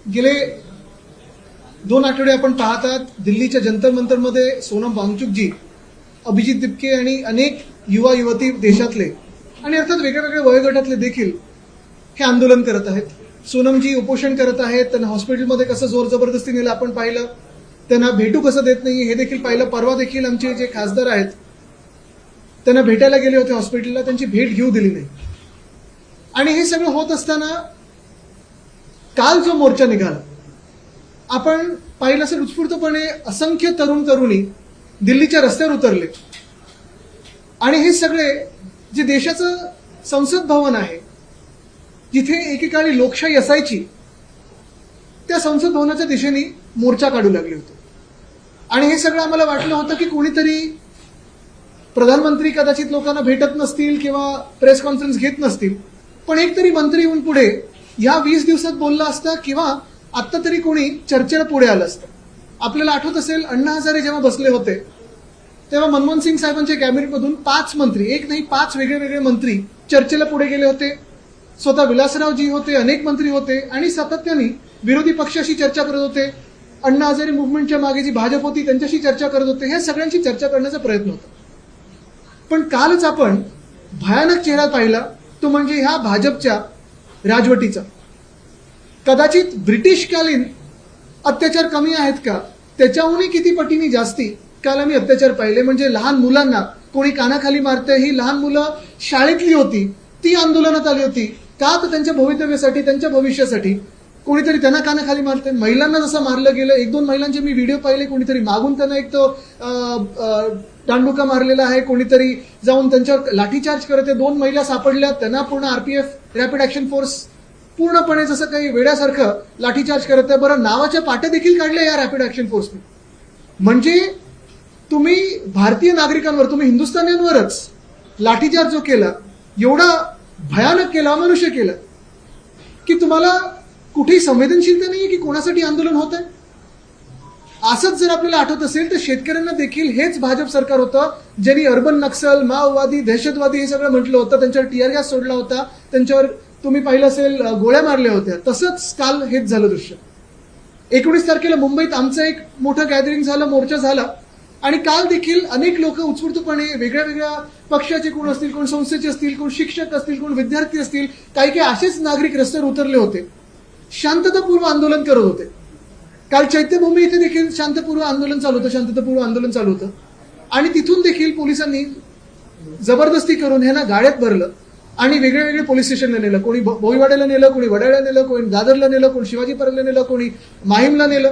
गेले 2 आठवडे आपण पाहत आहात दिल्लीच्या जंतर मंतरमध्ये सोनम वांगचुकजी, अभिजित दिपके आणि अनेक युवा युवती देशातले आणि अर्थात वेगळ्या वयोगटातले देखील हे आंदोलन करत आहेत. सोनमजी उपोषण करत आहेत. त्यांना हॉस्पिटलमध्ये कसं जोर जबरदस्ती नेलं आपण पाहिलं. त्यांना भेटू कसं देत नाही हे देखील पाहिलं. परवा देखील आमचे जे खासदार आहेत त्यांना भेटायला गेले होते हॉस्पिटलला, त्यांची भेट घेऊ दिली नाही. आणि हे सगळं होत असताना काल जो मोर्चा निघाला आपण पाहिलं असेल, उत्स्फूर्तपणे असंख्य तरुण तरुणी दिल्लीच्या रस्त्यावर उतरले आणि हे सगळे जे देशाचं संसद भवन आहे, जिथे एकेकाळी लोकशाही असायची, त्या संसद भवनाच्या दिशेने मोर्चा काढू लागले होते. आणि हे सगळं आम्हाला वाटलं होतं की कोणीतरी प्रधानमंत्री कदाचित लोकांना भेटत नसतील किंवा प्रेस कॉन्फरन्स घेत नसतील, पण एक तरी मंत्री येऊन पुढे या 20 दिवसात बोलला असता किंवा आत्ता तरी कोणी चर्चेला पुढे आलं असतं. आपल्याला आठवत असेल, अण्णा हजारे जेव्हा बसले होते तेव्हा मनमोहन सिंग साहेबांच्या कॅबिनेटमधून 5 मंत्री, एक नाही 5 वेगळे मंत्री चर्चेला पुढे गेले होते. स्वतः विलासरावजी होते, अनेक मंत्री होते आणि सातत्याने विरोधी पक्षाशी चर्चा करत होते. अण्णा हजारे मुव्हमेंटच्या मागे जी भाजप होती त्यांच्याशी चर्चा करत होते. ह्या सगळ्यांशी चर्चा करण्याचा प्रयत्न होता. पण कालच आपण भयानक चेहरा पाहिला, तो म्हणजे ह्या भाजपच्या राजवटीचा. कदाचित ब्रिटिशकालीन अत्याचार कमी आहेत का, त्याच्याहूनही किती पटीने जास्ती काल आम्ही अत्याचार पाहिले. म्हणजे लहान मुलांना कोणी कानाखाली मारतंय, ही लहान मुलं शाळेतली होती, ती आंदोलनात आली होती का, तर त्यांच्या भवितव्यासाठी, त्यांच्या भविष्यासाठी कोणीतरी त्यांना कानाखाली मारतंय. महिलांना जसं मारलं गेलं, 1-2 महिलांचे मी व्हिडिओ पाहिले, कोणीतरी मागून त्यांना एक तो दांडुका मारलेला आहे, कोणीतरी जाऊन त्यांच्यावर लाठीचार्ज करत आहे. 2 महिला सापडल्या, त्यांना पूर्ण आरपीएफ रॅपिड ऍक्शन फोर्स पूर्णपणे जसं काही वेड्यासारखं लाठीचार्ज करत आहे. बरं, नावाच्या पाट्या देखील काढल्या या रॅपिड ऍक्शन फोर्सने. म्हणजे तुम्ही भारतीय नागरिकांवर, तुम्ही हिंदुस्थानींवरच लाठीचार्ज जो केला, एवढा भयानक केला, अमनुष्य केला की तुम्हाला कुठेही संवेदनशीलता नाहीये की कोणासाठी आंदोलन होत आहे. असंच जर आपल्याला आठवत असेल तर शेतकऱ्यांना देखील हेच भाजप सरकार होतं ज्यांनी अर्बन नक्सल, माओवादी, दहशतवादी हे सगळं म्हटलं होतं. त्यांच्यावर टीयर गॅस सोडला होता, त्यांच्यावर तुम्ही पाहिलं असेल गोळ्या मारल्या होत्या. तसंच काल हेच झालं दृश्य. 19 तारखेला मुंबईत आमचं एक मोठं गॅदरिंग झालं, मोर्चा झाला आणि काल देखील अनेक लोक उत्स्फूर्तपणे वेगळ्या पक्षाचे कोण असतील, कोण संस्थेचे असतील, कोण शिक्षक असतील, कोण विद्यार्थी असतील, काही असेच नागरिक रस्त्यावर उतरले होते, शांततापूर्व आंदोलन करत होते. काल चैत्यभूमी इथे देखील शांततापूर्व आंदोलन चालू होतं आणि तिथून देखील पोलिसांनी जबरदस्ती करून ह्यांना गाड्यात भरलं आणि वेगळे पोलीस स्टेशनला नेलं. कोणी भोईवाड्याला नेलं, कोणी वडाळ्याला नेलं, कोणी दादरला नेलं, कोणी शिवाजी पार्कला नेलं, कोणी माहीमला नेलं.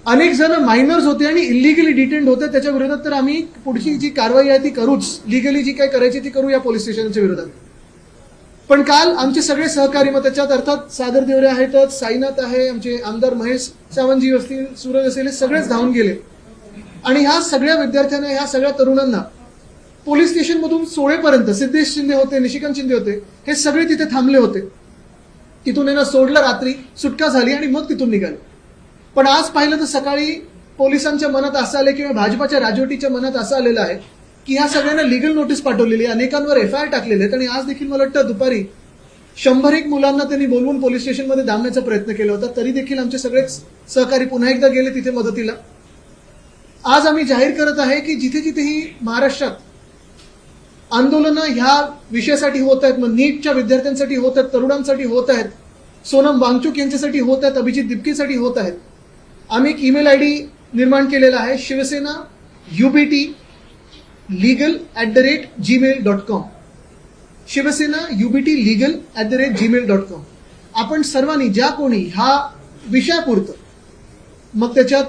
अनेक जण मायनर्स होते आणि इलिगली डिटेंड होते. त्याच्या विरोधात तर आम्ही पुढची जी कारवाई आहे ती करूच, लिगली जी काय करायची ती करू या पोलीस स्टेशनच्या विरोधात. पण काल आमचे सगळे सहकारी, मग त्याच्यात अर्थात सागर देवरे आहेतच, साईनाथ आहे, आमचे आमदार महेश सावंतजी असतील, सूरज असेल, हे सगळेच धावून गेले आणि ह्या सगळ्या विद्यार्थ्यांना, ह्या सगळ्या तरुणांना पोलीस स्टेशनमधून सोडेपर्यंत सिद्धेश शिंदे होते, निशिकांत शिंदे होते, हे सगळे तिथे थांबले होते. तिथून यांना सोडलं, रात्री सुटका झाली आणि मग तिथून निघाले. पण आज पाहिलं तर सकाळी पोलिसांच्या मनात असं आलं किंवा भाजपाच्या राजवटीच्या मनात असं आलेलं आहे की ह्या सगळ्यांना लिगल नोटीस पाठवलेली आहे, अनेकांवर एफआयआर टाकलेले आहेत. आणि आज देखील मला वाटतं दुपारी 101 मुलांना त्यांनी बोलवून पोलीस स्टेशनमध्ये दाबण्याचा प्रयत्न केला होता. तरी देखील आमचे सगळेच सहकारी पुन्हा एकदा गेले तिथे मदतीला. आज आम्ही जाहीर करत आहे की जिथे जिथेही महाराष्ट्रात आंदोलनं ह्या विषयासाठी होत आहेत, मग नीटच्या विद्यार्थ्यांसाठी होत आहेत, तरुणांसाठी होत आहेत, सोनम वांगचुक यांच्यासाठी होत आहेत, अभिजित दिपकेसाठी होत आहेत, आम्ही एक ईमेल आयडी निर्माण केलेला आहे, Shiv Sena UBT legal@gmail.com. Shiv Sena UBT legal@gmail.com. आपण सर्वांनी, ज्या कोणी ह्या विषयापुरतं, मग त्याच्यात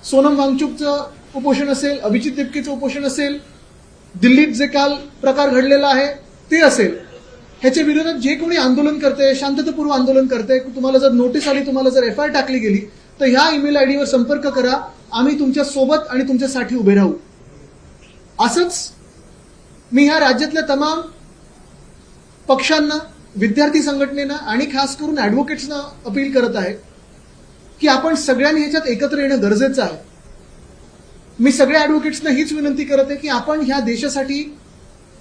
सोनम वांगचुकचं उपोषण असेल, अभिजित दिपकेचं उपोषण असेल, दिल्लीत जे काल प्रकार घडलेला आहे ते असेल, ह्याच्या विरोधात जे कोणी आंदोलन करते, शांततापूर्व आंदोलन करते, तुम्हाला जर नोटीस आली, तुम्हाला जर एफआयआर टाकली गेली, तर ह्या ईमेल आयडीवर संपर्क करा. आम्ही तुमच्या सोबत आणि तुमच्यासाठी उभे राहू. असंच मी ह्या राज्यातल्या तमाम पक्षांना, विद्यार्थी संघटनेना आणि खास करून ऍडव्होकेट्सना अपील करत आहे की आपण सगळ्यांनी ह्याच्यात एकत्र येणं गरजेचं आहे. मी सगळ्या ऍडव्होकेट्सना हीच विनंती करत आहे की आपण ह्या देशासाठी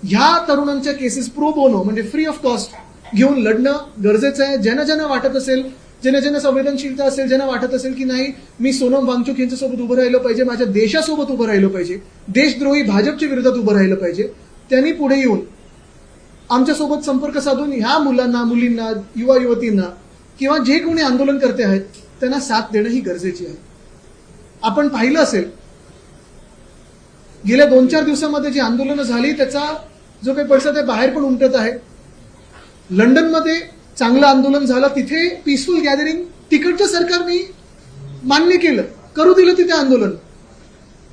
ह्या तरुणांच्या केसेस प्रो बोनो, म्हणजे फ्री ऑफ कॉस्ट, घेऊन लढणं गरजेचं आहे. ज्यांना ज्यांना वाटत असेल, ज्यांना ज्यांना संवेदनशीलता असेल, ज्यांना वाटत असेल की नाही मी सोनम वांगचुक यांच्यासोबत उभं राहिलं पाहिजे, माझ्या देशासोबत उभं राहिलं पाहिजे, देशद्रोही भाजपच्या विरोधात उभं राहिलं पाहिजे, त्यांनी पुढे येऊन आमच्यासोबत संपर्क साधून ह्या मुलांना, मुलींना, युवा युवतींना किंवा जे कोणी आंदोलन करते आहेत त्यांना साथ देणं ही गरजेची आहे. आपण पाहिलं असेल गेल्या 2-4 दिवसामध्ये जी आंदोलनं झाली त्याचा जो काही पडसाद आहे बाहेर पण उमटत आहे. लंडनमध्ये चांगलं आंदोलन झालं, तिथे पीसफुल गॅदरिंग तिकडच्या सरकारने मान्य केलं, करू दिलं तिथे आंदोलन.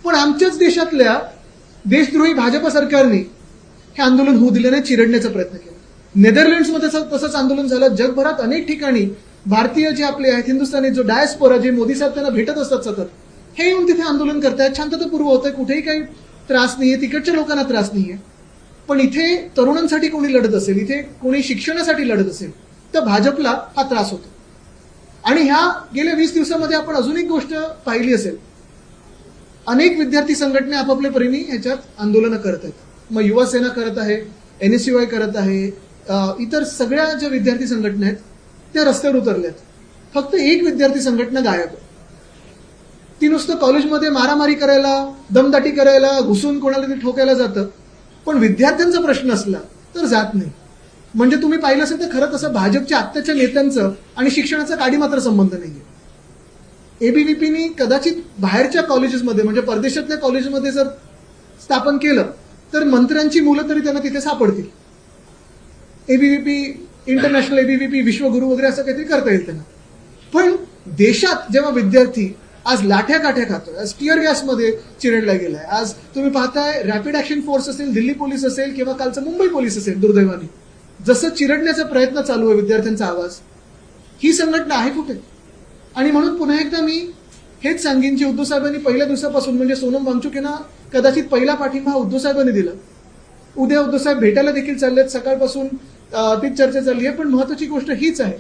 पण आमच्याच देशातल्या देशद्रोही भाजप सरकारने हे आंदोलन होऊ दिलं नाही, चिरडण्याचा प्रयत्न केला. नेदरलँड्समध्ये तसंच आंदोलन झालं. जगभरात अनेक ठिकाणी भारतीय जे आपले आहेत, हिंदुस्थानी जो डायस्पोरा, जे मोदी साहेब त्यांना भेटत असतात सतत, हे येऊन तिथे आंदोलन करतायत. शांततापूर्व होत आहे, कुठेही काही त्रास नाहीये, तिकडच्या लोकांना त्रास नाहीये. पण इथे तरुणांसाठी कोणी लढत असेल, इथे कोणी शिक्षणासाठी लढत असेल तर भाजपला हा त्रास होतो. आणि ह्या गेल्या 20 दिवसामध्ये आपण अजून एक गोष्ट पाहिली असेल, अनेक विद्यार्थी संघटना आपापल्या परीने ह्याच्यात आंदोलनं करत आहेत. मग युवा सेना करत आहे, NSUI करत आहे, इतर सगळ्या ज्या विद्यार्थी संघटना आहेत त्या रस्त्यावर उतरल्यात. फक्त एक विद्यार्थी संघटना गायब आहे. ती नुसतं कॉलेजमध्ये मारामारी करायला, दमदाटी करायला, घुसून कोणाला ते ठोकायला जातं, पण विद्यार्थ्यांचा प्रश्न असला तर जात नाही. म्हणजे तुम्ही पाहिलं असेल तर खरं तसं भाजपच्या आत्ताच्या नेत्यांचं आणि शिक्षणाचा काडी मात्र संबंध नाहीये. ABVPनी कदाचित बाहेरच्या कॉलेजेसमध्ये म्हणजे परदेशातल्या कॉलेजमध्ये जर स्थापन केलं तर मंत्र्यांची मुलं तरी त्यांना तिथे सापडतील. ABVP, इंटरनॅशनल ABVP, विश्वगुरू वगैरे असं काहीतरी करता येईल त्यांना. पण देशात जेव्हा विद्यार्थी आज लाठ्या काठ्या खातोय, आज टिअर गॅसमध्ये चिरडला गेलाय, आज तुम्ही पाहताय रॅपिड ऍक्शन फोर्स असेल, दिल्ली पोलीस असेल किंवा कालचं मुंबई पोलीस असेल, दुर्दैवाने जसं चिरडण्याचा प्रयत्न चालू आहे विद्यार्थ्यांचा आवाज, ही संघटना आहे कुठे? आणि म्हणून पुन्हा एकदा मी हेच सांगेन की उद्धव साहेबांनी पहिल्या दिवसापासून म्हणजे सोनम वांगचुक यांना कदाचित पहिला पाठिंबा उद्धव साहेबांनी दिला. उद्या उद्धव साहेब भेटायला देखील चाललेत, सकाळपासून तीच चर्चा चालली आहे. पण महत्वाची गोष्ट हीच आहे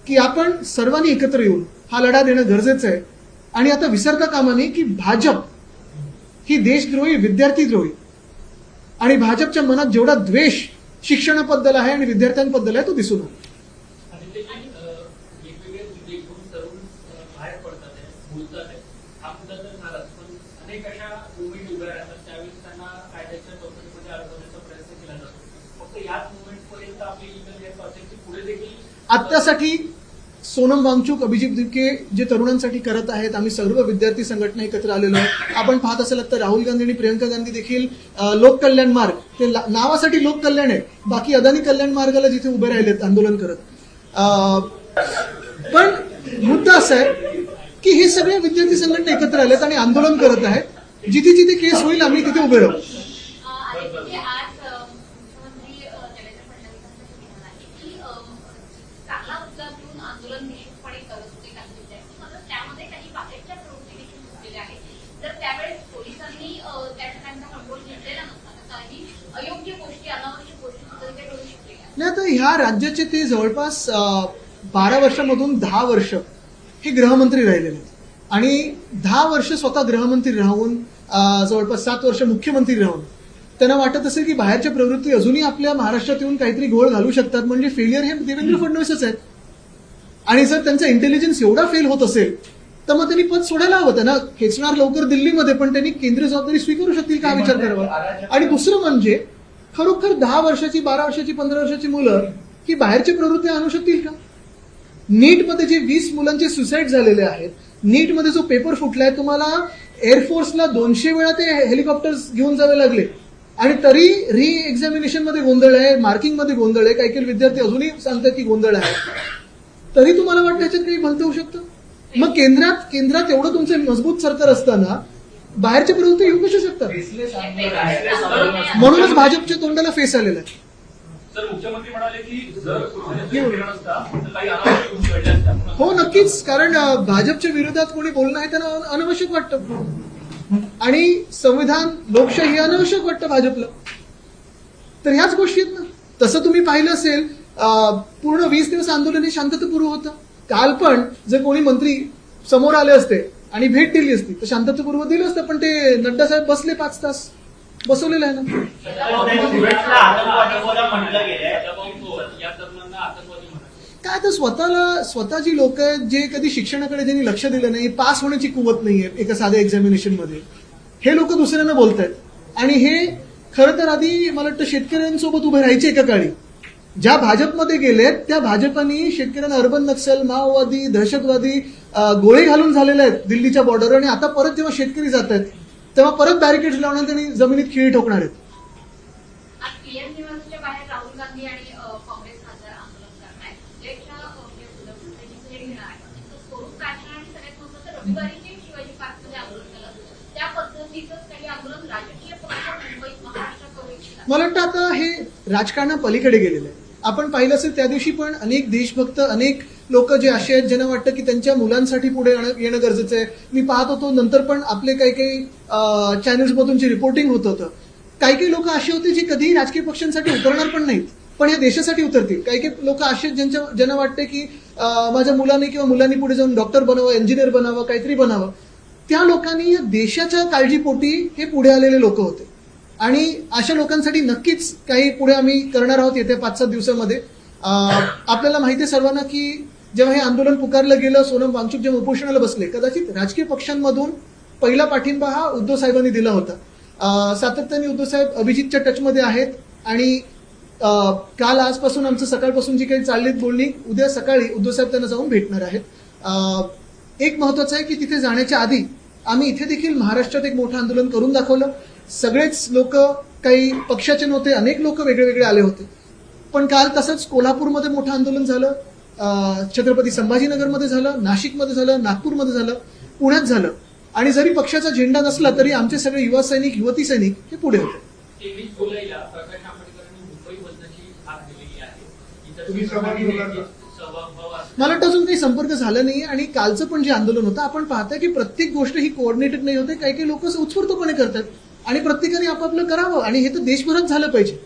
की आपण सर्वांनी एकत्र येऊन हा लढा देणं गरजेचं आहे. आणि आता विसरता कामा नये की भाजप ही देशद्रोही, विद्यार्थीद्रोही आणि भाजपच्या मनात जेवढा द्वेष शिक्षणाबद्दल आहे आणि विद्यार्थ्यांबद्दल आहे तो दिसून आला. आत्तासाठी सोनम वांगचुक, अभिजित दिपके जे तरुणांसाठी करत आहेत, आम्ही सर्व विद्यार्थी संघटना एकत्र आलेलो आहे. आपण पाहत असाल तर राहुल गांधी आणि प्रियंका गांधी देखील लोक कल्याण मार्ग, ते नावासाठी लोक कल्याण आहे, बाकी अदानी कल्याण मार्गाला जिथे उभे राहिलेत आंदोलन करत. पण मुद्दा असा आहे की हे सगळे विद्यार्थी संघटना एकत्र आलेत आणि आंदोलन करत आहेत. जिथे जिथे केस होईल आम्ही तिथे उभे राहू. नाही, तर ह्या राज्याचे ते जवळपास 12 वर्षामधून 10 वर्ष हे गृहमंत्री राहिलेले आहेत आणि 10 वर्ष स्वतः गृहमंत्री राहून जवळपास 7 वर्ष मुख्यमंत्री राहून त्यांना वाटत असेल की बाहेरच्या प्रवृत्ती अजूनही आपल्या महाराष्ट्रात येऊन काहीतरी घोळ घालू शकतात. म्हणजे फेलियर हे देवेंद्र फडणवीसच आहेत. आणि जर त्यांचा इंटेलिजन्स एवढा फेल होत असेल तर मग त्यांनी पद सोडायला हवं. त्यांना खेचणार लवकर दिल्लीमध्ये, पण त्यांनी केंद्रीय जबाबदारी स्वीकारू शकतील का विचार करावा. आणि दुसरं म्हणजे खरोखर 10 वर्षाची, 12 वर्षाची, 15 वर्षाची मुलं ही बाहेरच्या प्रवृत्ती आणू शकतील का? नीटमध्ये जे 20 मुलांचे सुसाईड झालेले आहेत, नीटमध्ये जो पेपर फुटलाय, तुम्हाला एअरफोर्सला 200 वेळा ते हेलिकॉप्टर्स घेऊन जावे लागले आणि तरी री एक्झामिनेशन मध्ये गोंधळ आहे, मार्किंग मध्ये गोंधळ आहे, काही काही विद्यार्थी अजूनही सांगतात की गोंधळ आहे. तरी तुम्हाला वाटतं याच्यात काही भलतं होऊ शकतं? मग केंद्रात एवढं तुमचं मजबूत सरकार असताना बाहेरच्या प्रवृत्ती येऊ कशा शकतात? म्हणूनच भाजपच्या तोंडाला फेस आलेला आहे. मुख्यमंत्री म्हणाले की जर हो, नक्कीच. कारण भाजपच्या विरोधात कोणी बोलणं आहे त्यांना अनावश्यक वाटतं आणि संविधान, लोकशाही अनावश्यक वाटतं भाजपला. तर ह्याच गोष्टी आहेत ना. तसं तुम्ही पाहिलं असेल पूर्ण 20 दिवस आंदोलन हे शांततापूर्व होतं. काल पण जर कोणी मंत्री समोर आले असते आणि भेट दिली असती तर शांततापूर्व दिलं असतं. पण ते नड्डा साहेब बसले 5 तास, बसवलेलं आहे ना. या तरुणांना आतंकवादी म्हणाले. काय तर स्वतः जी लोक आहेत जे कधी शिक्षणाकडे ज्यांनी लक्ष दिलं नाही, पास होण्याची कुवत नाहीये एका साध्या एक्झामिनेशन मध्ये, हे लोक दुसऱ्यांना बोलतायत. आणि हे खरं तर आधी मला वाटतं शेतकऱ्यांसोबत उभे राहायचे एका काळी. ज्या भाजपमध्ये गेलेत त्या भाजपानी शेतकऱ्यांना अर्बन नक्सल, माओवादी, दहशतवादी गोळे घालून झालेले आहेत दिल्लीच्या बॉर्डरवर. आणि आता परत जेव्हा शेतकरी जात आहेत तेव्हा परत बॅरिकेड्स लावणार, त्यांनी जमिनीत खिळी ठोकणार आहेत. आज पीएम निवासाच्या बाहेर राहुल गांधी आणि काँग्रेस खासदार आंदोलन करणार आहेत. उद्धव ठाकरेंचं जे घेणं आहे त्याचं स्वरूप काय असणार आणि सगळ्यात महत्त्वाचं रविवारी जे शिवाजी पार्कमध्ये आंदोलन झालं त्या पद्धतीचंच काही आंदोलन राजकीय पक्ष मुंबईत महाराष्ट्रात करू इच्छितात. मला वाटतं आता हे राजकारणा पलीकडे गेलेलं आहे. आपण पाहिलं असेल त्या दिवशी पण अनेक देशभक्त, अनेक लोक जे असे आहेत ज्यांना वाटतं की त्यांच्या मुलांसाठी पुढे येणं गरजेचं आहे. मी पाहत होतो नंतर पण आपले काही चॅनल्समधून जे रिपोर्टिंग होत होतं, काही लोक असे होते जे कधीही राजकीय पक्षांसाठी उतरणार पण नाहीत, पण या देशासाठी उतरतील. काही लोक असे ज्यांना वाटतं की माझ्या मुलाने किंवा मुलांनी पुढे जाऊन डॉक्टर बनावं, इंजिनियर बनावं, काहीतरी बनावं. त्या लोकांनी या देशाच्या काळजीपोटी हे पुढे आलेले लोक होते. आणि अशा लोकांसाठी नक्कीच काही पुढे आम्ही करणार आहोत येत्या 5-7 दिवसामध्ये. आपल्याला माहिती आहे सर्वांना की जेव्हा हे आंदोलन पुकारलं गेलं, सोनम वांगचुक जेव्हा उपोषणाला बसले, कदाचित राजकीय पक्षांमधून पहिला पाठिंबा हा उद्धव साहेबांनी दिला होता. सातत्याने उद्धव साहेब अभिजितच्या टचमध्ये आहेत. आणि काल आजपासून आमचं सकाळपासून जी काही चाललीत बोलणी, उद्या सकाळी उद्धव साहेब त्यांना जाऊन भेटणार आहेत. एक महत्वाचं आहे की तिथे जाण्याच्या आधी आम्ही इथे देखील महाराष्ट्रात एक मोठं आंदोलन करून दाखवलं. सगळेच लोक, काही पक्षाचे नव्हते, अनेक लोक वेगळे वेगळे आले होते. पण काल तसंच कोल्हापूरमध्ये मोठं आंदोलन झालं, छत्रपती संभाजीनगरमध्ये झालं, नाशिकमध्ये झालं, नागपूरमध्ये झालं, पुण्यात झालं. आणि जरी पक्षाचा झेंडा नसला तरी आमचे सगळे युवा सैनिक, युवती सैनिक हे पुढे होते. 23 जुलैला प्रकाश आंबेडकरांनी मुंबई बंदची हाक दिलेली आहे. तुम्ही सहभागी होणार का? मला वाटतं अजून काही संपर्क झाला नाही. आणि कालचं पण जे आंदोलन होतं, आपण पाहताय की प्रत्येक गोष्ट ही कोऑर्डिनेटेड नाही होते. काही लोक उत्स्फूर्तपणे करतात आणि प्रत्येकाने आपापलं करावं. आणि हे तर देशभरात झालं पाहिजे.